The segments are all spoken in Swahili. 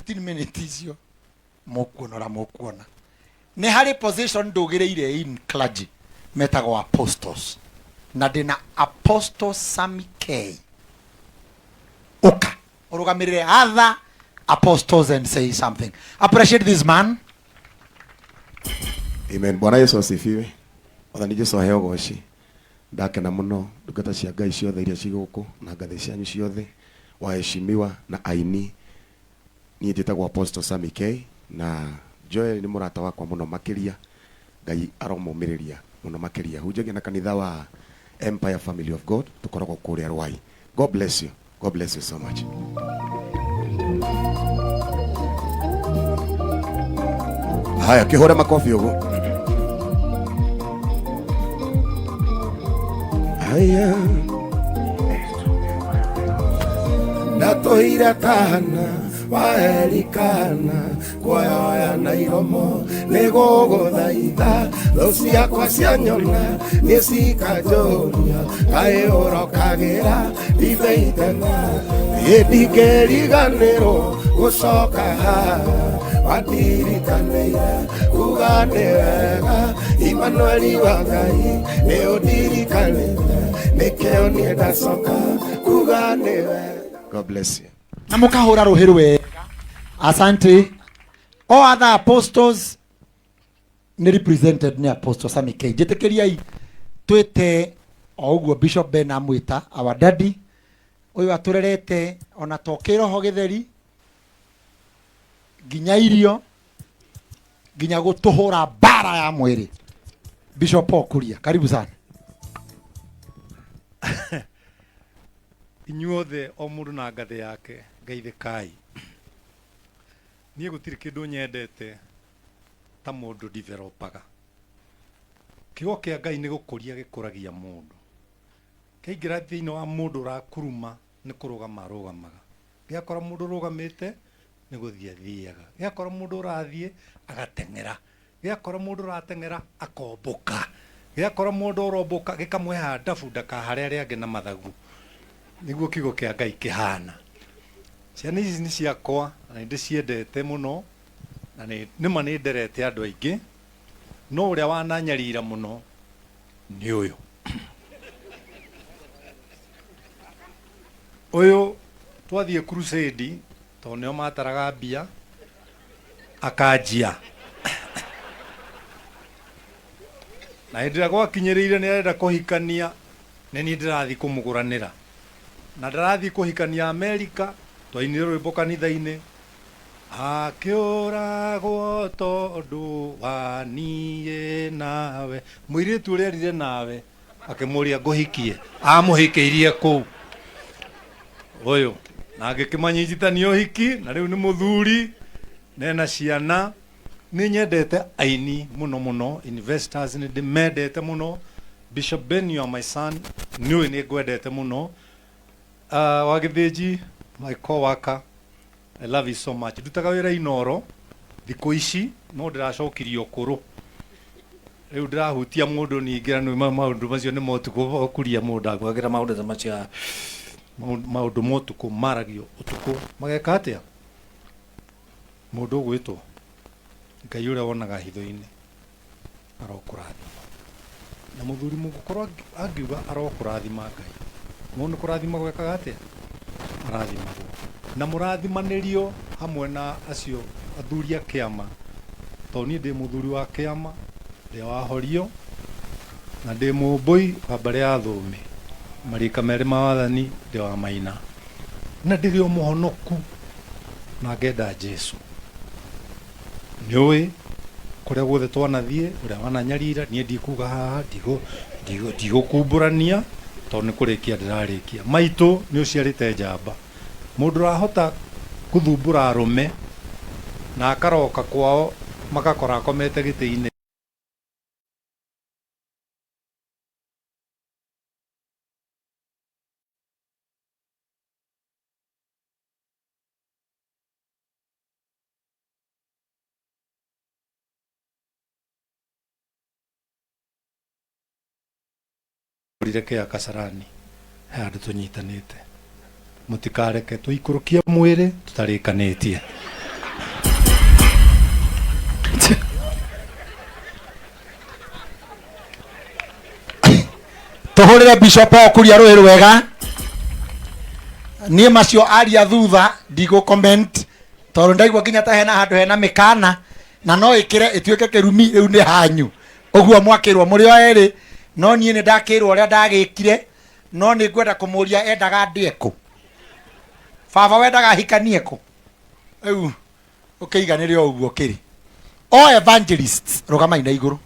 15 minutes icio mukuona ni hari position ndugireire in clergy metagwo apostles na ndina apostle Sammy K uka urugamirire other apostles and say something. Appreciate this man. Amen. Bwana Yesu asifiwe. Othani Jesu aheo goci. Ndakena muno ndungata cia Ngai ciothe iria ciguku na ngathĩ cianyu ciothe waheshimiwa na aini. Niĩ njĩtagwo Apostle Sammy K na Joel nĩ mũrata wakwa muno makiria. Ngai aromũmĩrĩria muno makiria. Hunjagia na kanitha wa Empire Family of God tukoragwo kũrĩa Rwai. God bless you. God bless you so much. Haya, kihore makofi ugu. Haya. Ndatoira kana waerikana kuoya na iromo nego thaitha thũcia kwa cianyona nĩ cikajoria kaĩ ũrokagira ibeitana ndingĩriganĩrwo gũcoka haha wadirikaneire ugane wega Emmanuel wa Ngai nĩ ũndirikanĩte nĩkĩo niĩ ndacoka ugane wega. God bless you. Na mukahura ruhiru wega. Asante. All other apostles ni represented ni Apostle Sammy K. Jetekeriai twete oguo Bishop Ben amwita our daddy uyu aturerete ona tokero ho githeri ginya irio ginya gutuhura bara ya mwiri. Bishop Okuria, karibu sana. Inyuothe o mundu na ngathi yake ngeithikai. Niĩ gũtirĩ kĩndũ nyendete ta mũndũ developaga. Kiugo kĩa Ngai nĩ gũkũria gĩkũragia mũndũ. Kĩaingĩra thĩinĩ wa mũndũ ũrakuruma nĩ kũrũgama arũgamaga. Gĩakora mũndũ ũrũgamĩte nĩ gũthiĩ athiaga. Gĩakora mũndũ ũrathiĩ agateng'era. Gĩakora mũndũ ũrateng'era akombũka. Gĩakora mũndũ ũrombũka gĩkamweha ndabu ndakaharĩa arĩa angĩ na mathagu. Niguo kiugo kĩa Ngai kĩhana. Ciana ici nĩ ciakwa na ndĩciendete muno na nĩma nĩ nderete andũ aingĩ no ũrĩa wananyarira muno nĩ ũyũ. Ũyũ twathiĩ crusade tondũ nĩo mataraga mbia akanjia na hĩndĩ ĩrĩa gwakinyĩrĩire nĩ arenda kũhikania nĩ niĩ ndĩrathiĩ kũmũgũranĩra na ndarathiĩ kũhikania Amerika twainire rwĩmbo kanitha-inĩ akĩũragwo tondũ wa niĩ nawe mũirĩtu ũrĩa erire nawe akĩmũria ngũhikie amũhikĩirie kũu ũyũ na agĩkĩmanyitithania ũhiki na rĩu nĩ mũthuri nena ciana. Nĩ nyendete aini muno muno, investors nĩ ndĩmendete muno. Bishop Ben, you are my son, niĩ nĩ ngwendete muno. Wa Gĩthĩnji, my co-worker, I love you so much. Ndutaga wĩra Inoro thikũ ici no ndĩracokirio ũkũrũ. Rĩu ndĩrahutia mũndũ ningĩ na maũndũ macio nĩ motukũ ũkũria mũndũ agwagĩra maũndũ macio maũndũ motukũ maragio ũtukũ mageka atĩa mũndũ ũgwĩtwo Ngai ũrĩa wonaga hitho-inĩ arokũrathima na mũthuri mũgũkorwo angiuga arokũrathima Ngai mũndũ kũrathima gwekaga atĩa arathimagwo na mũrathimanĩrio hamwe na acio athuri a kĩama tondũ niĩ ndĩ mũthuri wa kĩama ndĩ wahorio na ndĩ mũmbũi wa mbarĩ ya Thũmbĩ marika merĩ ma wathani ndĩ wa Maina na ndĩrĩ o mũhonoku na ngenda Jesu. Nĩũĩ kũrĩa guothe twanathiĩ ũrĩa wananyarira niĩ ndikuga haha ndigũkumbũrania tondũ nĩ kũrĩkia ndĩrarĩkia. Maitũ nĩ ũciarĩte njamba mũndũ ũrahota gũthumbũra arũme na akaroka kwao magakora akomete gĩtĩ-inĩ. Reke ya Kasarani handu tunyitanite mutikareke tuikurukia mwiri tutarĩkanĩtie tuhurire bishop okuria ruhi rwega nie macio aria thutha ndigo comment tondu ndaigua nginya ta hena handu hena mikana na no ikire ituike kirumi riu ni hanyu uguo mwakirwo muri o eri no nie ni ndakirwo uria ndagikire no ni ngwenda kumuria endaga ndieku baba wendaga hikanie ku riu ukeiganire uguo kiri o evangelists rugama ina iguru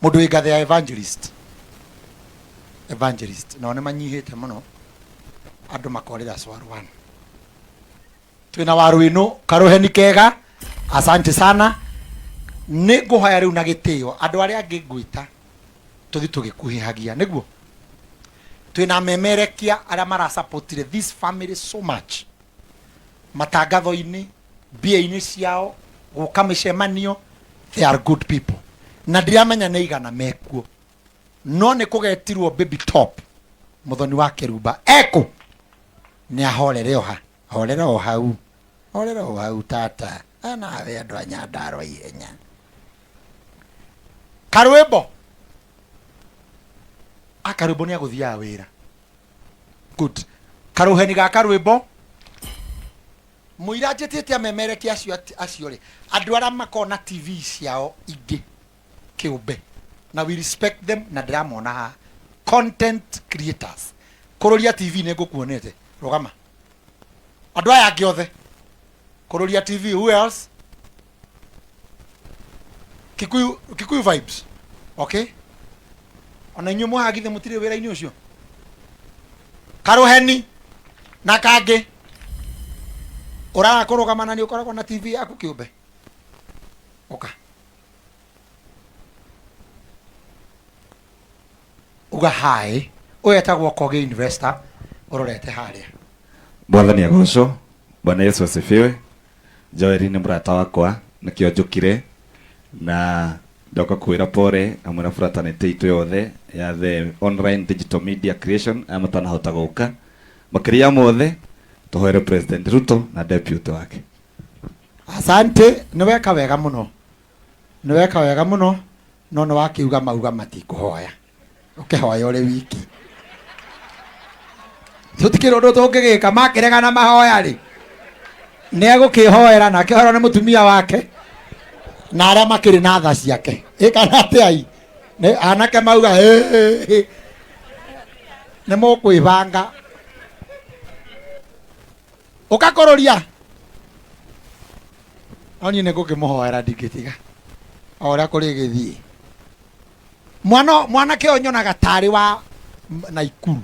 mundu wingathe ya evangelist no ne manyihite muno andu makorira swarwan twina waru ino karuheni kega asante sana ni nguhoya riu na gitio andu aria angi ngwita tuthi tugikuhihagia niguo twina memerekia aria mara supportire this family so much matangatho-ini mbia-ini ciao guka micemanio they are good people na ndiramenya nĩ igana mekuo no nĩ kugetirwo baby top muthoni wa Kirumba eko nĩ ahorere oha horera o hau tata anawe andu a Nyandarua ihenya Karwimbo Karwimbo nĩ agũthiaga wĩra good karuheni ga Karwimbo muira njĩtĩte amemereki acio rĩ andũ arĩa makona TV ciao ingĩ kĩũmbe na we respect them na ndiramona ha content creators kuroria TV nĩ ngũkuonete rugama andũ aya angĩ othe kuroria TV who else Kikuyu vibes okay ona inyuĩ mũhagithe mũtirĩ wĩra-inĩ ũcio karuheni na kangĩ uraga kurugamana ni ukoragwo na TV yaku kiumbe oka uga hai uyetagwo Koge investor urorete haria Bwana agocwo Bwana Yesu asifiwe Joel ni mrata wakwa nikio njukire na ndoka kwira pore amwe na fraternity itu yothe ya the online digital media creation amatana hota guka makiria mothe tuhoere President Ruto na deputy wake. Asante niweka wega muno no no wakiuga mauga matikuhoya ukihoya uri wiki tutikiro ndo tungigika makirega na mahoya ri ni agukihoera na kihoro ni mutumia wake na aria makiri na tha ciake ikana atai ni anake mauga ni mukwibanga ukakororia oni ne gukimuhoera ndingitiga ora kuri githii mwana ke onyona gatari wa Naikuru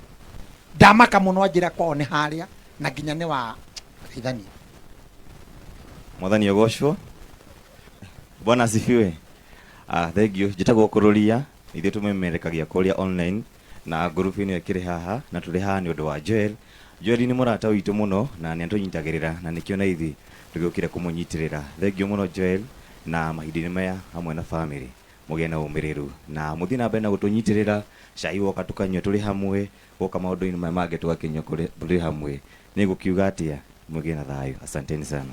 ndamaka muno anjira kwao ni haria na nginya ni wa Ithani Mwathani ogoshwo Bwana asifiwe thank you njitagwo kuroria ithe tumemerekagia kuria online na group ino ikiri haha na tuli haha ni undu wa Joel ni murata witu muno na ni antunyitagirira na nikio na ithi tugiukire kumunyitirira thank you muno Joel na mahindini maya hamwe na family mugena umiriru na muthina mbere na gutunyitirira cai woka tukanywa tuli hamwe woka maundu-ini maya mange tugakinywa tuli hamwe ni gukiuga atia mugena thayo asanteni sana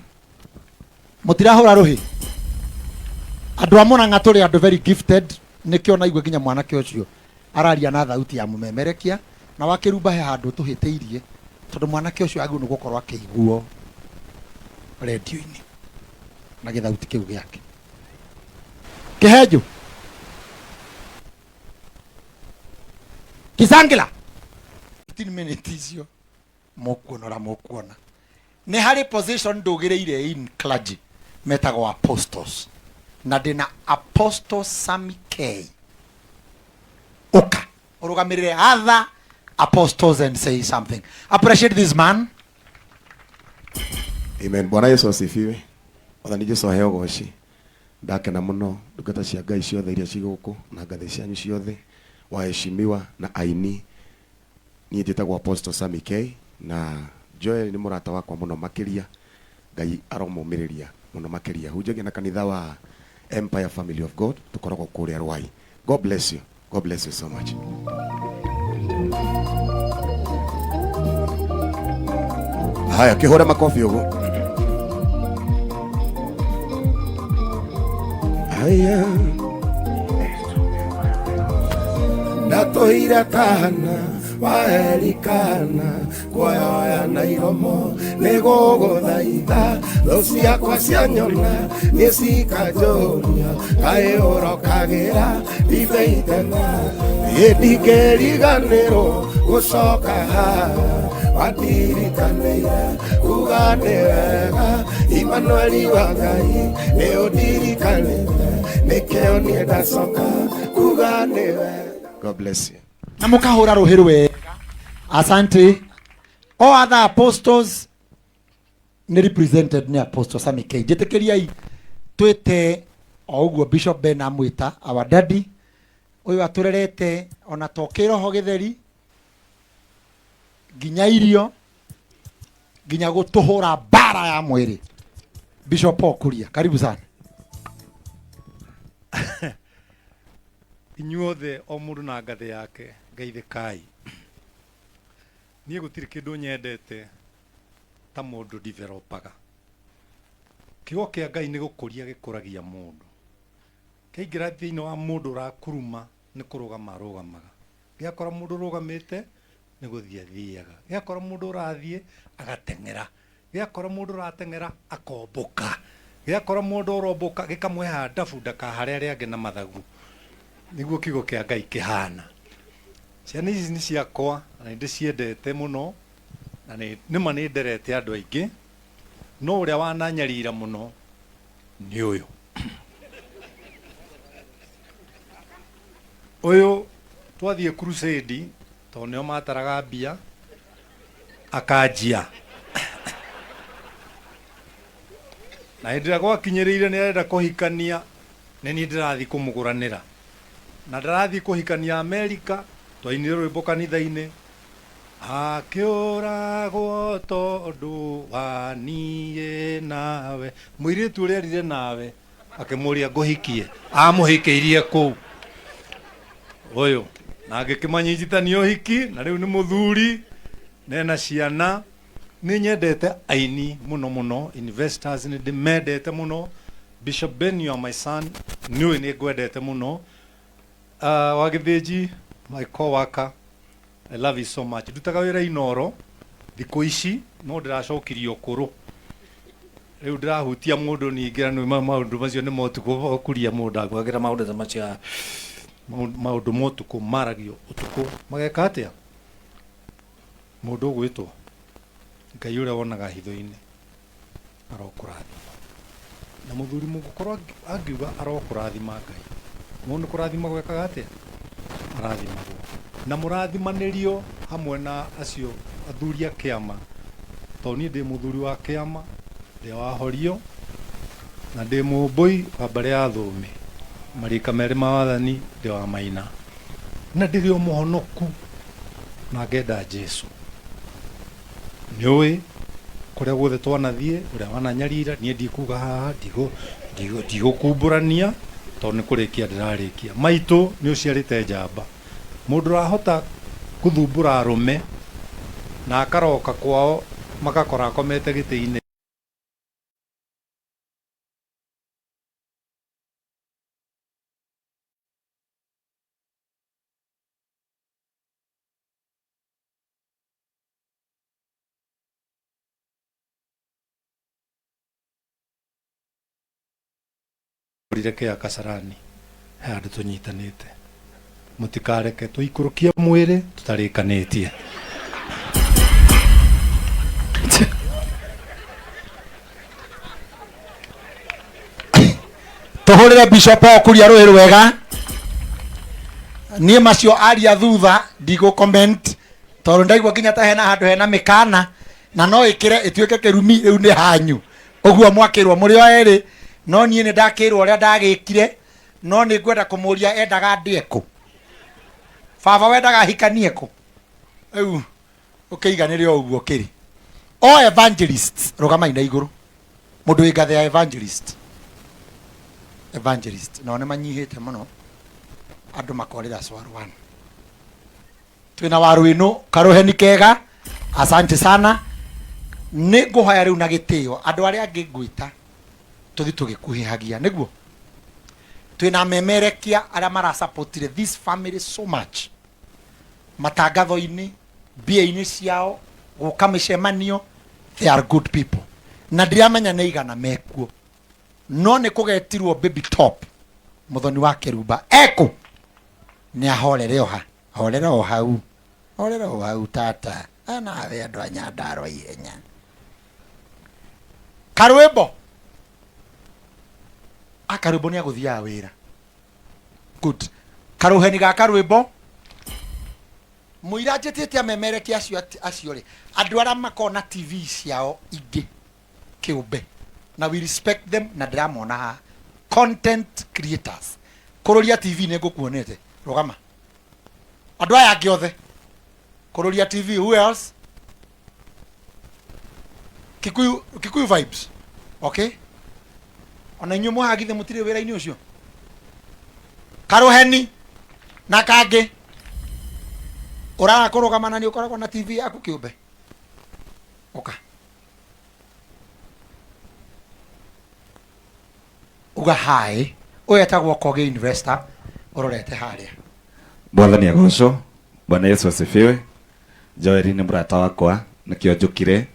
mutirahura ruhi andu amona tuli andu very gifted nikio na igwe ginya mwanake ucio araria na thauti ya mumemerekia na Wakirumba he handu tuhiteirie tondu mwanake ucio agu ni gukorwo akiguo radio-ini na githauti kiu giake kihenju kisangila 15 minutes icio mukuona ni hari position ndugireire in clergy metagwo apostles na ndina Apostle Sammy K oka urugamirire other apostles and say something. Appreciate this man. Amen. Bwana Yesu asifiwe. Wathani Jesu aheo goci. Ndakena muno ndungata cia Ngai ciothe iria ciguku na ngathĩ cianyu ciothe waheshimiwa na aini. Niĩ njĩtagwo Apostle Sammy K na Joel ni murata wakwa muno makiria. Ngai aromũmĩrĩria muno makiria. Hunjagia na kanitha wa Empire Family of God tukoragwo kuria Rwai. God bless you. God bless you so much. Haya, kihore makofi ugu. haya ndatoira kana waerikana kuoya na iromo nego thaitha thociakwa cia nyona nĩcikajoria kaĩ ũrokagira ithaithana ndingĩriganĩrwo gũcoka haha wadirikaneire kuga nĩ wega Emmanuel wa Ngai nĩũndirikanĩte nĩkĩo niĩ ndacoka kuga nĩ wega. God bless you. Na mukahura ruhi rwega. Asante. All other apostles ni represented ni Apostle Sammy K. Jitikiriai twite o uguo Bishop Ben amwita our daddy uyu aturerete ona tokiro ho githeri ginya irio ginya gutuhura bara ya mwiri. Bishop Okuria, karibu sana. Inyuothe o mundu na ngathe yake ngeithikai. Niĩ gũtirĩ kĩndũ nyendete ta mũndũ developaga. Kiugo kĩa Ngai nĩ gũkũria gĩkũragia mũndũ. Kĩaingĩra thĩinĩ wa mũndũ ũrakuruma nĩ kũrũgama arũgamaga. Gĩakora mũndũ ũrũgamĩte nĩ gũthiĩ athiaga. Gĩakora mũndũ ũrathiĩ agateng'era. Gĩakora mũndũ ũrateng'era akombũka. Gĩakora mũndũ ũromboka gĩkamweha ndabu ndakaharĩa arĩa angĩ na mathagu. Niguo kiugo kĩa Ngai kĩhana. Ciana ici nĩ ciakwa na ndĩciendete mũno na nĩma nĩ nderete andũ aingĩ no ũrĩa wananyarira mũno nĩ ũyũ. Ũyũ twathiĩ crusade tondũ nĩo mataraga mbia akanjia na hĩndĩ ĩrĩa gwakinyĩrĩire nĩ arenda kũhikania nĩ niĩ ndĩrathiĩ kũmũgũranĩra na ndarathiĩ kũhikania Amerika twainire rwĩmbo kanitha-inĩ akĩũragwo tondũ wa niĩ nawe. Mũirĩtu ũrĩa erire nawe akĩmũria ngũhikie amũhikĩirie kũu ũyũ na agĩkĩmanyitithania ũhiki na rĩu nĩ mũthuri nena ciana. Nĩ nyendete aini mũno mũno, investors nĩ ndĩmendete mũno. Bishop Ben, you are my son, niĩ nĩ ngwendete mũno. Wagĩthĩnji, my co-worker, I love you so much. Ndutaga wĩra Inoro thikũ ici no ndĩracokirio ũkũrũ. Rĩu ndĩrahutia mũndũ ningĩ na maũndũ macio nĩ motukũ okuria mũndũ agwagĩra maũndũ ta macio maũndũ motukũ maragio ũtukũ mageka atĩa mũndũ ũgwĩtwo Ngai ũrĩa wonaga hitho-inĩ arokũrathima na mũthuri mũgũkorwo angiuga arokũrathima Ngai mũndũ kũrathima gwekaga atĩa arathimagwo na mũrathimanĩrio hamwe na acio athuri a kĩama tondũ niĩ ndĩ mũthuri wa kĩama ndĩ wa Horio na ndĩ mũmbũi wa mbarĩ ya Thũme marika merĩ ma wathani ndĩ wa Maina na ndĩrĩ o mũhonoku na ngenda Jesu. Nĩũĩ kũrĩa guothe twanathiĩ ũrĩa wananyarira niĩ ndikuga haha ndigũkumbũrania tondũ nĩ kũrĩkia ndĩrarĩkia. Maitũ nĩ ũciarĩte njamba mũndũ ũrahota gũthumbũra arũme na akaroka kwao magakora akomete gĩtĩ-inĩ. Rĩreke Kasarani handũ tũnyitanĩte mũtikareke tũikũrũkie mwĩrĩ tũtarĩkanĩtie. Tũhũrĩre Bishop Okuria rũĩ rwega. Niĩ macio aria thutha ndigũ comment tondũ ndaigua nginya ta hena handũ hena mĩkana na no ĩkĩre ĩtuĩke kĩrumi rĩu nĩ hanyu ũguo mwakĩrwo mũrĩ o erĩ. No niĩ nĩ ndakĩrwo ũrĩa ndagĩkire no nĩ ngwenda kũmũria endaga ndĩe kũ baba wendaga hikanie kũ rĩu ũkĩiganĩre o ũguo kĩrĩ o evangelist rũgamai na igũrũ mũndũ wĩ ngathe ya evangelist no nĩ manyihĩte mũno andũ makorĩra swarwan twĩna waru ĩno karũheni kega. Asante sana. Nĩ ngũhoya rĩu na gĩtĩo andũ arĩa angĩ ngwĩta tuthi tugikuhihagia niguo twina memerekia aria marasupportire this family so much matangatho-ini mbia-ini ciao guka micemanio. They are good people na ndiramenya nĩ igana mekuo, no nĩ kũgetirwo baby top muthoni wa Kirumba eko nĩ ahorere oha horera o hau horera o hau tata anawe andũ a Nyandarua ihenya. Karwimbo akarwimbo nĩ agũthiaga wĩra good. Karuheni ga Karwimbo muira njĩtĩte amemereki acio rĩ andũ arĩa makona TV ciao ingĩ kĩũmbe na we respect them na ndiramona ha content creators kururia TV nĩ ngũkuonete rugama andũ aya angĩ othe kururia TV. Who else? Kikuyu vibes. Okay, ona inyuĩ mũhagithe mũtirĩ wĩra-inĩ ũcio. Karuheni na kangĩ uraga kurugama na nĩ ũkoragwo na TV yaku kĩũmbe. Oka uga hai uyetagwo Koge investor urorete haria. Bwana agocwo. Bwana Yesu asifiwe. Joel ni mrata wakwa nikio njukire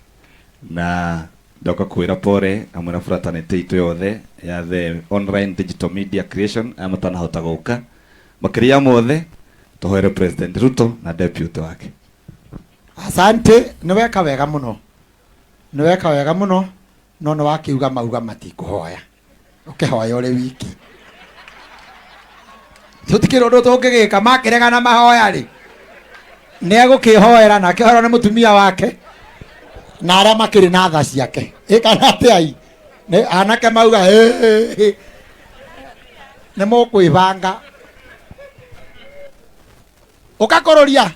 na ndoka kwira pore amwe na fraternity itu yothe ya the online digital media creation amutana hota guka makiria mothe tuhoere President Ruto na deputy wake. Asante, niweka wega muno, niweka wega muno, no no wakiuga mauga matikuhoya ukihoya uri wiki tutikire undu tungigika makirega na mahoya ri ni agukihoera na kihoro ni mutumia wake na aria makiri na tha ciake ikana atai ni anake mauga ni mukwibanga ukakororia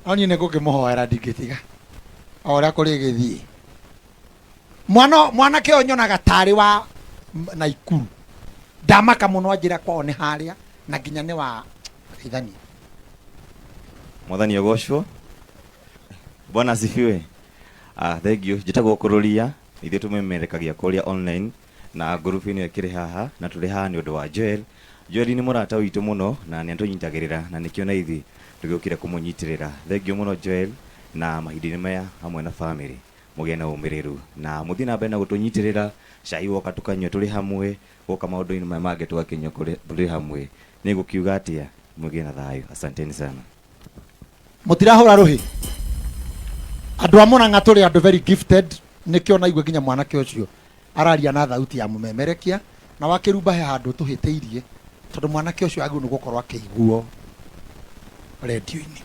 oni ne gukimuhoera ndingitiga ora kuri githii mwana ke onyonaga tari wa Naikuru ndamaka muno anjira kwao ni haria na nginya ni wa ithani. Mwathani agoshwo. Bwana asifiwe. Thank you. Njitagwo kururia ithuĩ tumemerekagia kuria online na group ino ikiri haha na tuli haha ni undu wa Joel. Joel ni murata witu muno na ni antunyitagirira na nikio na ithi tugiukire kumunyitirira. Thank you muno Joel na mahindini maya hamwe na family mugie na umiriru na muthi na mbere na gutunyitirira cai woka tukanywa tuli hamwe goka maundu-ini maya mangĩ twakinywa tuli hamwe ni gukiuga atia mugie na thayu. Asanteni sana. Mutirahura ruhi andu amuna ngaturi andu very gifted nikio na igwe nginya mwanake ucio araria na thauti ya mumemerekia na wakirumba he handu tuhiteirie tondu mwanake ucio agu nugukorwo akiguo radio-ini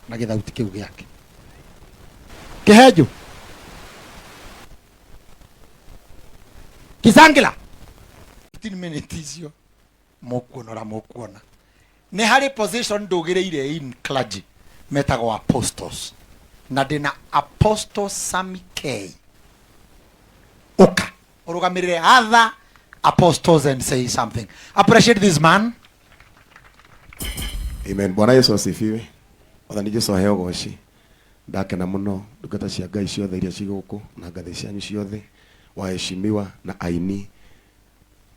na githauti kiu giake kihenju kisangila 15 minutes icio mukuona ni hari position ndugireire in clergy metagwo apostles na ndina Apostle Sammy K. Oka urugamirire other apostles and say something. Appreciate this man. Amen. Bwana Yesu asifiwe. Wathani Jesu aheo goci. Ndakena muno ndungata cia Ngai ciothe iria ciguku na ngathĩ cianyu ciothe waheshimiwa na aini.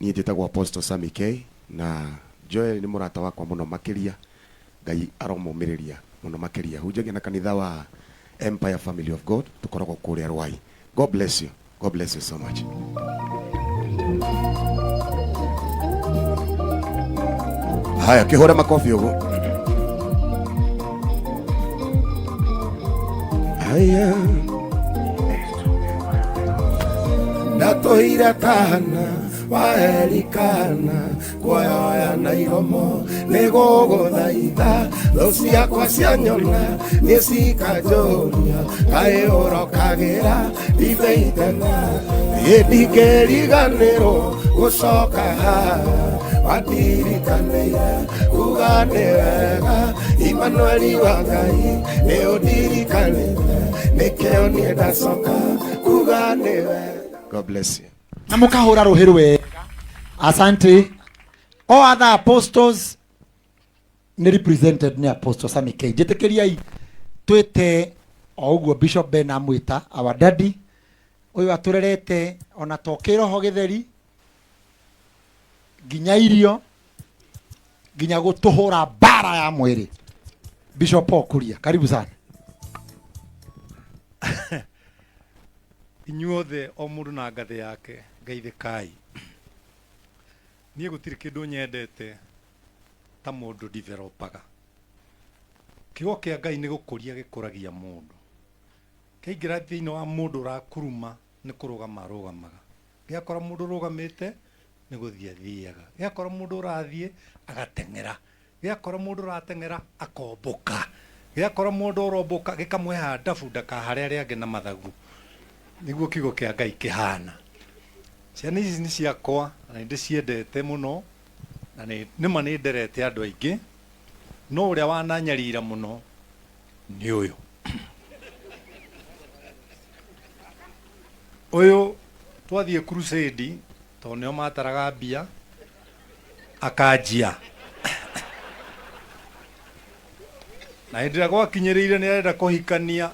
Niĩ njĩtagwo Apostle Sammy K na Joel ni murata wakwa muno makiria. Ngai aromũmĩrĩria muno makiria. Hunjagia na kanitha wa Empire Family of God tukoragwo kuria Rwai. God bless you. God bless you so much. Haya, kihore makofi ugo. Haya. Ndatoira kana waerikana kuoya na iromo negogo thaitha thociakwa cianyona nĩcikajoria kaĩ ũrokagĩra itheithana ndingĩriganĩrwo gũcoka haha wandirikanĩire kuga nĩ wega Emmanuel wa Ngai nĩũndirikanĩire nĩkĩo niĩ ndacoka kuga nĩ wega. God bless you. Na mukahura ruhiru wega. Asante. All other apostles ni represented ni Apostle Sammy K. Jitikiriai twite oguo Bishop Ben amwita our daddy uyu aturerete ona tokiro ho githeri nginya irio nginya gutuhura bara ya mwiri. Bishop Okuria, karibu sana. Inyuothe o mundu na ngathi yake ngeithikai. Niĩ gũtirĩ kĩndũ nyendete ta mũndũ developaga. Kiugo kĩa Ngai nĩ gũkũria gĩkũragia mũndũ. Kĩaingĩra thĩinĩ wa mũndũ ũrakuruma nĩ kũrũgama arũgamaga. Gĩakora mũndũ ũrũgamĩte nĩ gũthiĩ athiaga. Gĩakora mũndũ ũrathiĩ agateng'era. Gĩakora mũndũ ũrateng'era akombũka. Gĩakora mũndũ ũrombũka gĩkamũhe handabu ndakaharĩa arĩa angĩ na mathagu. Nĩguo kiugo kĩa Ngai kĩhana. Ciana ici nĩ ciakwa na nĩ ndĩciendete mũno na nĩma nĩ nderete andũ aingĩ, no ũrĩa wananyarira mũno nĩ ũyũ. Ũyũ twathiĩ crusade tondũ nĩo mataraga mbia akanjia. Na hĩndĩ ĩrĩa gwakinyĩrĩire nĩ arenda kũhikania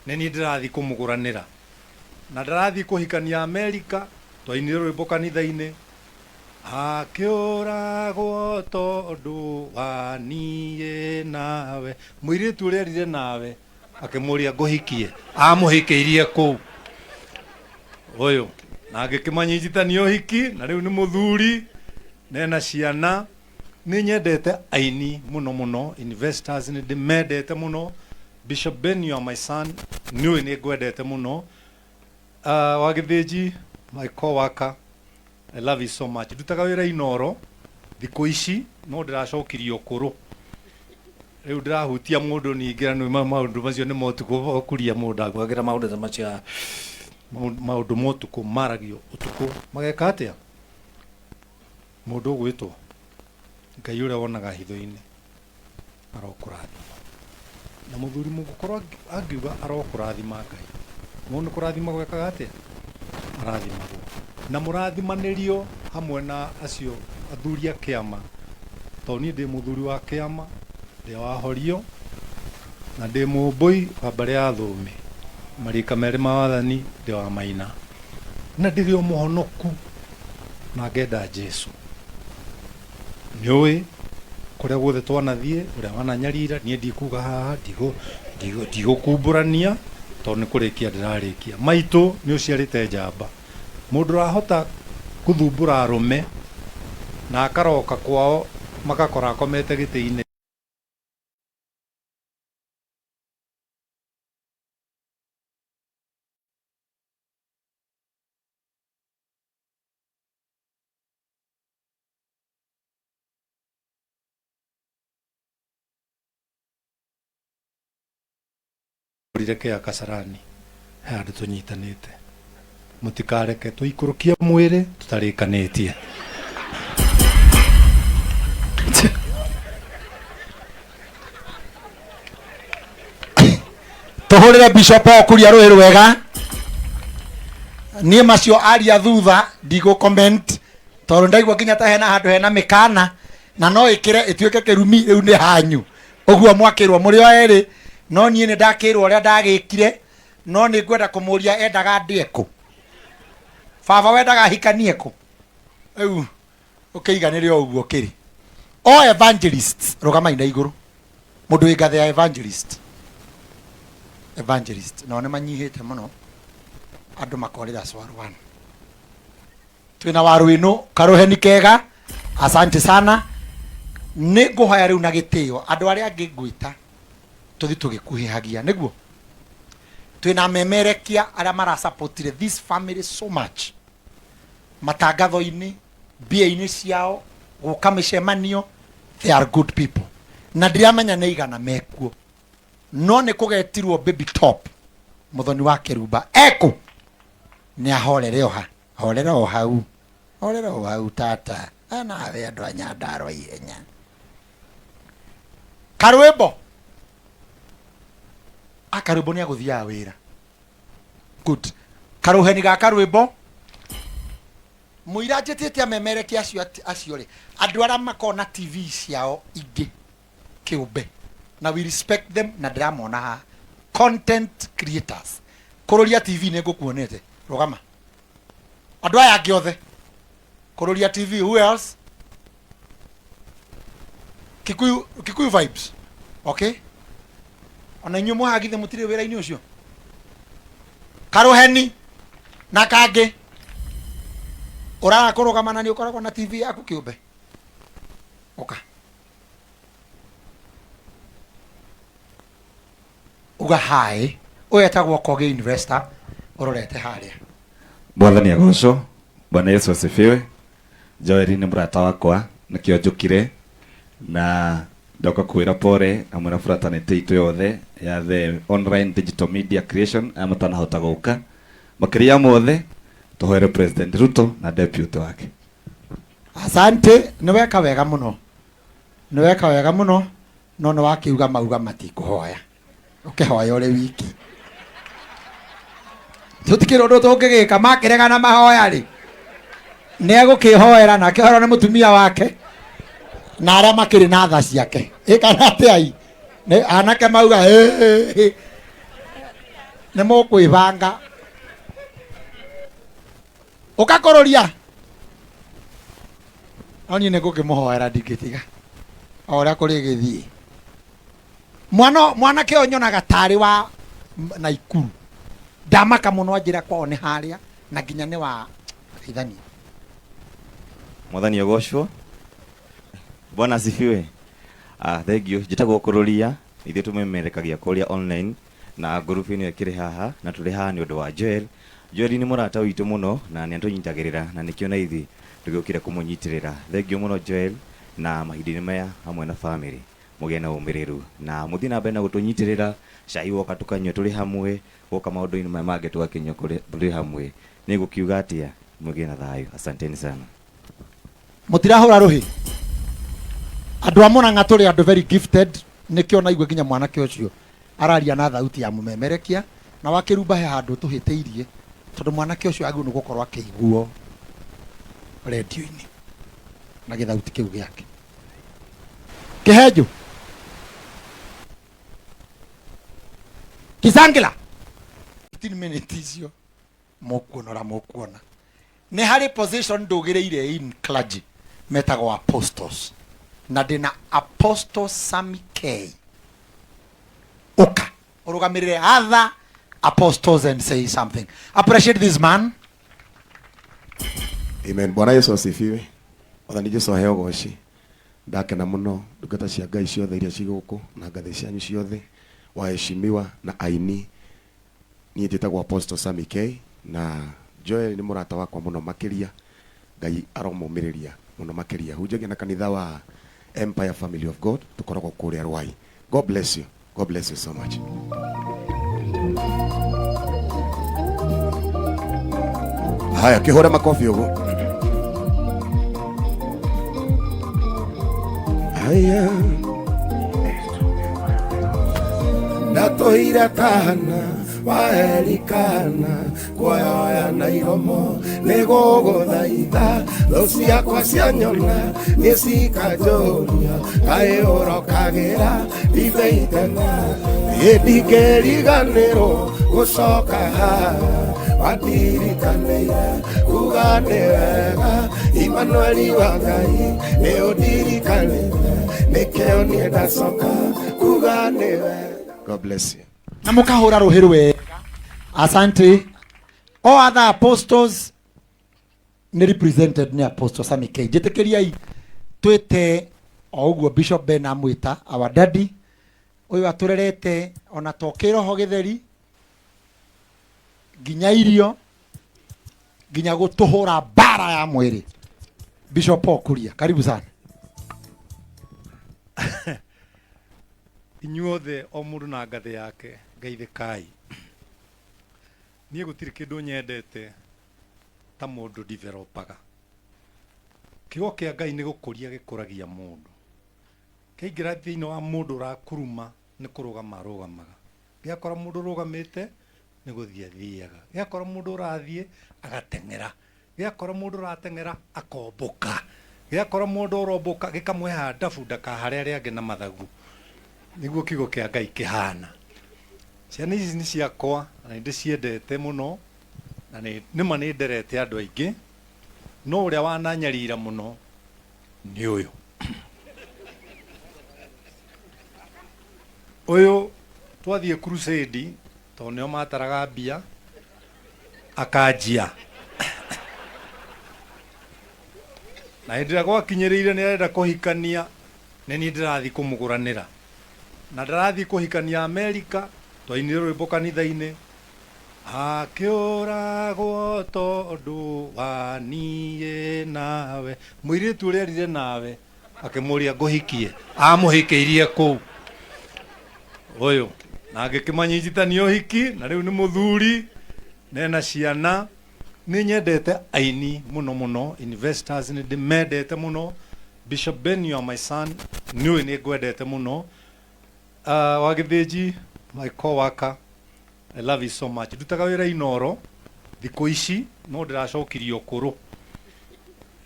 nĩ niĩ ndĩrathiĩ kũmũgũranĩra. Na ndarathiĩ kũhikania Amerika, twainire rwĩmbo kanitha-inĩ. Akĩũragwo tondũ wa niĩ nawe. Mũirĩtu ũrĩa erire nawe akĩmũria ngũhikie, amũhikĩirie kũu. Ũyũ na agĩkĩmanyitithania ũhiki, na rĩu nĩ mũthuri nena ciana. Nĩ nyendete aini mũno mũno, investors nĩ ndĩmendete mũno. Bishop Ben, you are my son, niĩ nĩ ngwendete mũno. Wa Gĩthĩnji, my co-worker, I love you so much. Ndutaga wĩra Inooro thikũ ici, no ndĩracokirio ũkũrũ. Rĩu ndĩrahutia mũndũ ningĩ na maũndũ macio nĩ motukũ ũkũria mũndũ agwagĩra maũndũ ta macio, maũndũ motukũ maragio ũtukũ mageka atĩa. Mũndũ ũgwĩtwo Ngai ũrĩa wonaga hitho-inĩ arokũrathima. Na mũthuri mũgũkorwo angiuga arokũrathima Ngai, mũndũ kũrathima gwekaga atĩa? Arathimagwo. Na mũrathimanĩrio hamwe na acio athuri a kĩama, tondũ niĩ ndĩ mũthuri wa kĩama, ndĩ wa Horio na ndĩ mũmbũi wa mbarĩ ya Thũme, marika merĩ ma wathani ndĩ wa Maina, na ndĩrĩ o mũhonoku na ngenda Jesu. Nĩũĩ kũrĩa guothe twanathiĩ, ũrĩa wananyarira niĩ ndikuga haha ndigũkumbũrania tondũ nĩ kũrĩkia ndĩrarĩkia. Maitũ nĩ ũciarĩte njamba, mũndũ ũrahota gũthumbũra arũme na akaroka kwao magakora akomete gĩtĩ-inĩ. Reke ya Kasarani handũ tũnyitanĩte, mũtikareke tũikũrũkie mwĩrĩ tũtarĩkanĩtie. Tũhũrĩre Bishop Okuria rũĩ rwega. Niĩ macio aria thutha ndigũ comment tondũ ndaigua nginya ta hena handũ hena mĩkana na no ĩkĩre ĩtuĩke kĩrumi rĩu nĩ hanyu. Ũguo mwakĩrwo mũrĩ o erĩ, no niĩ nĩ ndakĩrwo ũrĩa ndagĩkire, no nĩ ngwenda kũmũria endaga ndĩe kũ. Baba wendaga hikanie kũ? Rĩu ũkĩiganĩre o ũguo kĩrĩ. O evangelists rũgama ina igũrũ. Mũndũ wĩ ngathĩ ya evangelist. Evangelist. No nĩ manyihĩte mũno. Andũ makorĩra Swarwan. Twĩna waru ĩno karũheni kega. Asante sana. Nĩ ngũhoya rĩu na gĩtĩo andũ arĩa angĩ ngwĩta tũthi tũgĩkuhĩhagia nĩguo. Twĩna memerekia arĩa marasupportire this family so much. Matangatho-inĩ, mbia-inĩ ciao, gũka mĩcemanio, they are good people. Na ndiramenya nĩ igana mekuo. No nĩ kũgetirwo baby top mũthoni wa Kĩrumba eko nĩ ahorere oha, horera o hau, horera o hau tata, nawe andũ a Nyandarua ihenya. Karwĩmbo akarwĩmbo nĩ agũthiaga wĩra. Good. Karuheni ga karwĩmbo mũira njĩtĩte amemereki acio rĩ, andũ arĩa makona TV ciao ingĩ kĩũmbe na we respect them na ndiramona ha. Content creators kũrũria TV nĩ ngũkuonete rũgama. Andũ aya angĩ othe kũrũria TV, who else? Kikuyu vibes. Okay? Ona inyu muhagithe mutire wira-ini ucio. Karuheni na kangi. Urara kurugamana ni ukoragwo na TV yaku kiumbe. Oka. Uga hai. Uyetagwo Koge Investor. Urorete haria. Bwana agocwo. Bwana Yesu asifiwe. Joel ni mrata wakwa nikio njukire na ndoka kwira pore amwe na fraternity itu yothe ya the online digital media creation amutana hota guka makiria mothe tuhoere President Ruto na deputy wake. Asante, niweka wega muno. Niweka wega muno. No no wakiuga mauga matikuhoya. Ukihoya uri wiki. Tutikiro ndo tungigika makirega na mahoya ri. Negukihoera na kihoro ni mutumia wake. Na aria makiri na tha ciake. Ikana atai. Ne anake mauga ne mukwibanga. Ukakororia. Oni ne gukimuhoera ndingitiga. Ora kuri githii. Mwana ke onyonaga tari wa Naikuru. Ndamaka muno anjira kwao ni haria na nginya ni wa ithani. Mwathani agocwo. Bwana asifiwe. Thank you. Njitagwo kururia ithuĩ tũmemerekagia kũrĩa online na group ĩno ĩkĩrĩ haha na tũrĩ haha nĩ ũndũ wa Joel. Joel nĩ mũrata witũ mũno na nĩ atũnyitagĩrĩra na nĩkĩo na ithuĩ tũgĩũkĩra kũmũnyitĩrĩra. Thank you mũno Joel na mahinda-inĩ maya hamwe na family mũgĩe na ũmĩrĩru na mũthiĩ na mbere na gũtũnyitĩrĩra. Cai woka tukanyua tũrĩ hamwe, woka maũndũ-inĩ maya mangĩ tũgakinyua tũrĩ hamwe. Nĩ gũkiuga atĩa mũgĩe na thayũ. Asanteni sana. Mutirahura ruhi. Andu amuna ngaturi andu very gifted nikio na igwe nginya mwanake ucio araria na thauti ya mumemerekia na wakirumba he handu tuhiteirie tondu mwanake ucio agu nugukorwo akiguo radio-ini na githauti kiu giake kihenju kisangila 15 minutes icio mukuona ni hari position ndugireire in clergy metagwo apostles na dina Apostle Sammy K. Oka urugamirire other apostles and say something. Appreciate this man. Amen. Bwana Yesu asifiwe. Wathani Jesu aheo goci. Ndakena muno ndungata cia Ngai ciothe iria ciguku na ngathĩ cianyu ciothe waheshimiwa na aini. Niĩ njĩtagwo Apostle Sammy K na Joel nĩ mũrata wakwa muno makiria. Ngai aromũmĩrĩria muno makiria. Hunjagia na kanitha wa Empire Family of God tukoragwo kuria Rwai. God bless you. God bless you so much. Haya kihore makofi ugo. Haya natoira kana waerikana kuoya na iromo negogo thaitha thociakwa cianyona nicikajoria kaĩũrokagĩra ibeitana ĩndingĩriganĩrwo gũcoka haha wandirikanĩire kuga nĩ wega Emmanuel wa Ngai nĩ ũndirikanĩire nĩkĩo niĩ ndacoka kuga nĩ wega. God bless you. Na mukahura ruhiru wega. Asante. All other apostles ni represented ni Apostle Sammy K. Jitikiriai twite oguo Bishop Ben amwita our daddy uyu aturerete ona tokiro ho githeri ginya irio ginya gutuhura bara ya mwiri. Bishop Okuria, karibu sana. Inyuothe o mundu na ngathĩ yake ngeithikai. Niĩ gũtirĩ kĩndũ nyendete ta mũndũ developaga. Kiugo kĩa Ngai nĩ gũkũria gĩkũragia mũndũ. Kĩingĩra thĩinĩ wa mũndũ ũrakuruma nĩ kũrũgama arũgamaga. Gĩakora mũndũ ũrũgamĩte nĩ gũthiĩ athiaga. Gĩakora mũndũ ũrathiĩ agateng'era. Gĩakora mũndũ ũrateng'era akombũka. Gĩakora mũndũ ũrombũka gĩkamweha ndabu ndakaharĩa arĩa angĩ na mathagu. Niguo kiugo kĩa Ngai kĩhana. Ciana ici nĩ ciakwa na nĩ ndĩciendete mũno na nĩma nĩ nderete andũ aingĩ no ũrĩa wananyarira mũno nĩ ũyũ. Uyu twathie crusade to nio mataraga mbia akanjia na ndira gwakinyiriire ni arenda kuhikania ni ni ndirathi kumuguranira na ndirathi kuhikania Amerika twainire rwimbo kanitha-ini akiuragwo tondu wa niĩ nawe mũirĩtu ũrĩa erire nawe akĩmũria ngũhikie amuhikĩirie kũu ũyũ na agĩkĩmanyitithania ũhiki na rĩu nĩ mũthuri nena ciana nĩ nyendete aini mũno mũno investors nĩ ndĩmendete mũno Bishop Ben, you are my son niĩ nĩ ngwendete mũno wa Gĩthĩnji my co-worker I love you so much ndutaga wĩra Inoro thikũ ici no ndĩracokirio kũrũ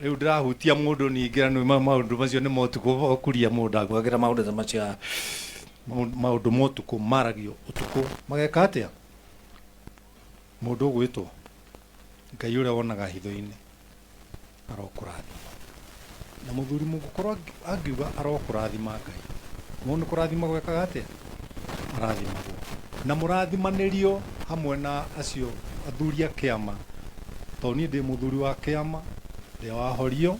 rĩu ndĩrahutia mũndũ ningĩ na maũndũ macio nĩ motukũ kuria mũndũ agwagĩra maũndũ ta macio maũndũ motukũ maragio ũtukũ mageka atĩa mũndũ ũgwĩtwo Ngai ũrĩa wonaga hitho-inĩ arokũrathima na mũthuri mũgũkorwo angiuga arokũrathima Ngai mũndũ kũrathima gwekaga atĩa arathimagwo na mũrathimanĩrio hamwe na acio athuri a kĩama tondũ niĩ ndĩ mũthuri wa kĩama ndĩ wahorio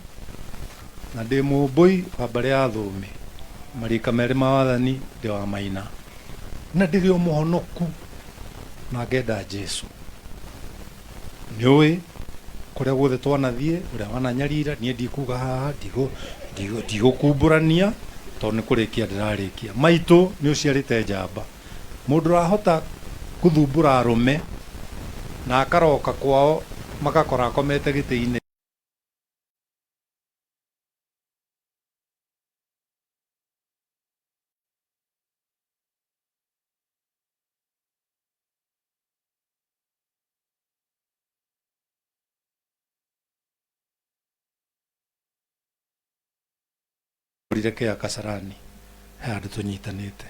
na ndĩ mũmbũi wa mbarĩ ya Thũmbĩ marika merĩ ma wathani ndĩ wa Maina na ndĩrĩ o mũhonoku na ngenda Jesu nĩũĩ kũrĩa guothe twanathiĩ ũrĩa wananyarira niĩ ndikuga haha ndigũkumbũrania tondũ nĩ kũrĩkia ndĩrarĩkia maitũ nĩ ũciarĩte njamba mũndũ ũrahota gũthumbũra arũme na akaroka kwao magakora akomete gĩtĩ-inĩ reke ya Kasarani handũ tũnyitanĩte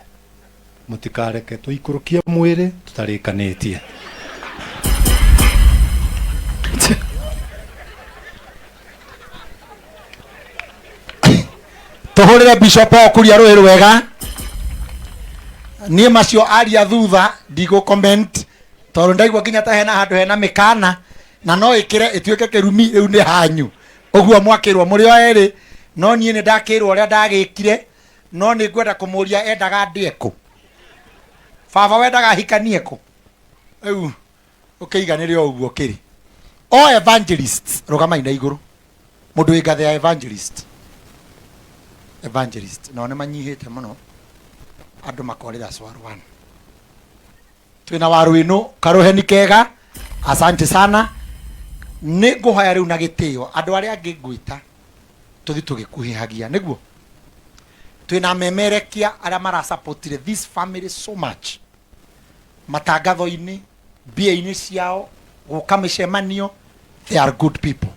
mũtikareke tũikũrũkie mwĩrĩ tũtarĩkanĩtie tũhũrĩre Bishop okuria rũĩ rwega niĩ macio aria thutha ndigũ comment tondũ ndaigua nginya ta hena handũ hena mĩkana na no ĩkĩre ĩtuĩke kĩrumi rĩu nĩ hanyu ũguo mwakĩrwo mũrĩ o erĩ no niĩ nĩ ndakĩrwo ũrĩa ndagĩkire no nĩ ngwenda kũmũria endaga ndĩe kũ baba wendaga hikanie kũ rĩu ũkĩiganĩre o ũguo kĩrĩ o evangelist rũgamai na igũrũ mũndũ wĩ ngathĩ ya evangelist no nĩ manyihĩte mũno andũ makorĩra Swarwan twĩna Warũinũ karũheni kega asante sana nĩ ngũhoya rĩu na gĩtĩo andũ arĩa angĩ ngwĩta tũthi tũgĩkuhĩhagia nĩguo twĩna memerekia arĩa marasupportire this family so much matangatho-inĩ mbia-inĩ ciao gũka mĩcemanio they are good people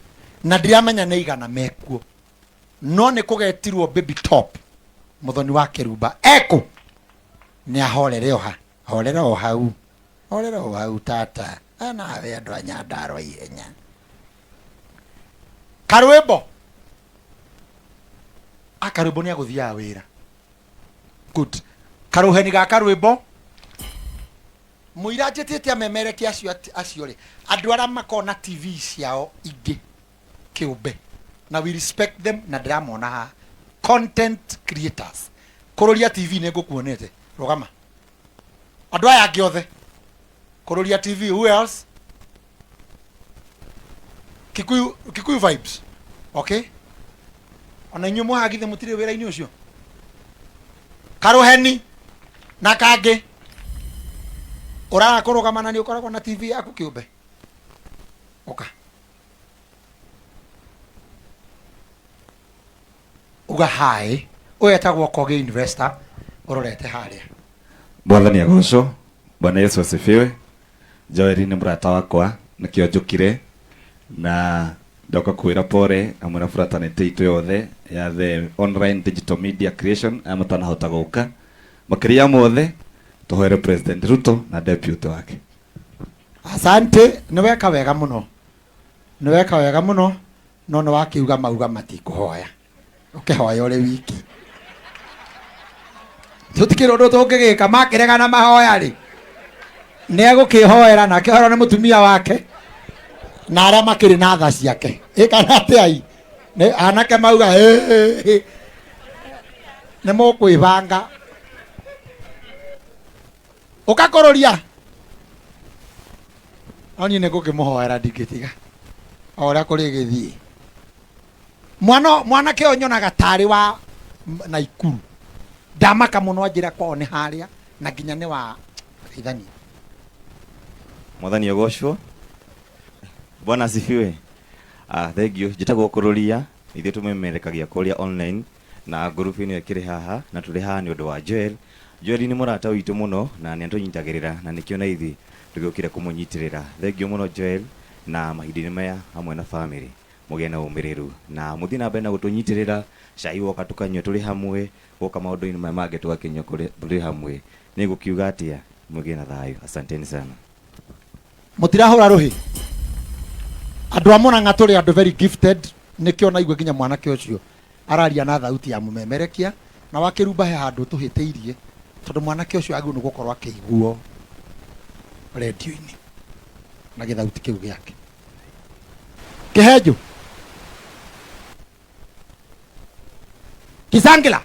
na ndiramenya nĩ igana mekuo no nĩ kũgetirwo baby top mũthoni wa Kĩrumba eko nĩ ahorere o hau tata nawe andũ a Nyandarua ihenya Karwĩmbo akarwĩmbo nĩ agũthiaga wĩra good karũheni ga Karwĩmbo mũira njĩtĩte amemereki acio rĩ andũ arĩa makona TV ciao ingĩ kĩũmbe na we respect them na ndiramona ha content creators kũrũria TV nĩ ngũkuonete rũgama andũ aya angĩ othe kũrũria TV who else Kikuyu vibes okay ona inyuĩ mũhagithe mũtirĩ wĩra-inĩ ũcio karũheni na kangĩ ũraga kũrũgama na nĩ ũkoragwo na TV yaku kĩũmbe ũka uga hai ũyetagwo Kogi investor ũrorete harĩa Bwana agocwo Bwana Yesu asifiwe Joel nĩ mũrata wakwa nĩkĩo njũkire na ndoka kwĩra pore amwe na fraternity itu yothe ya the online digital media creation amatanahota gũka makĩria mothe tũhoere President Ruto na deputy wake asante nĩ weka wega mũno no nĩ wakiuga mauga matikũhoya ũkĩhoya ũrĩ wiki tutikire undu tungigika makirega na mahoya ri ne gukihoera na kihoro ni mutumia wake na aria makiri na tha ciake ikana atai ne anake mauga ne mukwibanga ukakororia oni ne gukimuhoera ndingitiga ora kuri githii mwana ke onyonaga tari wa Naikuru ndamaka muno anjira kwao ni haria na nginya ni wa ithani. Mwathani ogoshwo. Bwana asifiwe. Thank you. Njitagwo kururia ithuĩ tũmemerekagia kũrĩa online na group ĩno ĩkĩrĩ haha na tũrĩ haha nĩ ũndũ wa Joel. Joel nĩ mũrata witũ mũno na nĩ atũnyitagĩrĩra na nĩkĩo na ithuĩ tũgĩũkĩra kũmũnyitĩrĩra. Thank you mũno Joel na mahinda-inĩ maya hamwe na family mũgĩe na ũmĩrĩru na mũthiĩ na mbere na gũtũnyitĩrĩra cai woka tukanyua tũrĩ hamwe woka maũndũ-inĩ maya mangĩ tũgakinyua tũrĩ hamwe. Nĩ gũkiuga atĩa mũgĩe na thayũ. Asanteni sana. Mutirahura ruhi andu amona nga turi andu very gifted nikio na igwe nginya mwanake ucio araria na thauti ya mumemerekia na wakirumba he handu tuhiteirie tondu mwanake ucio agu nugukorwo akiguo radio-ini na githauti kiu giake kihenjo Kisangila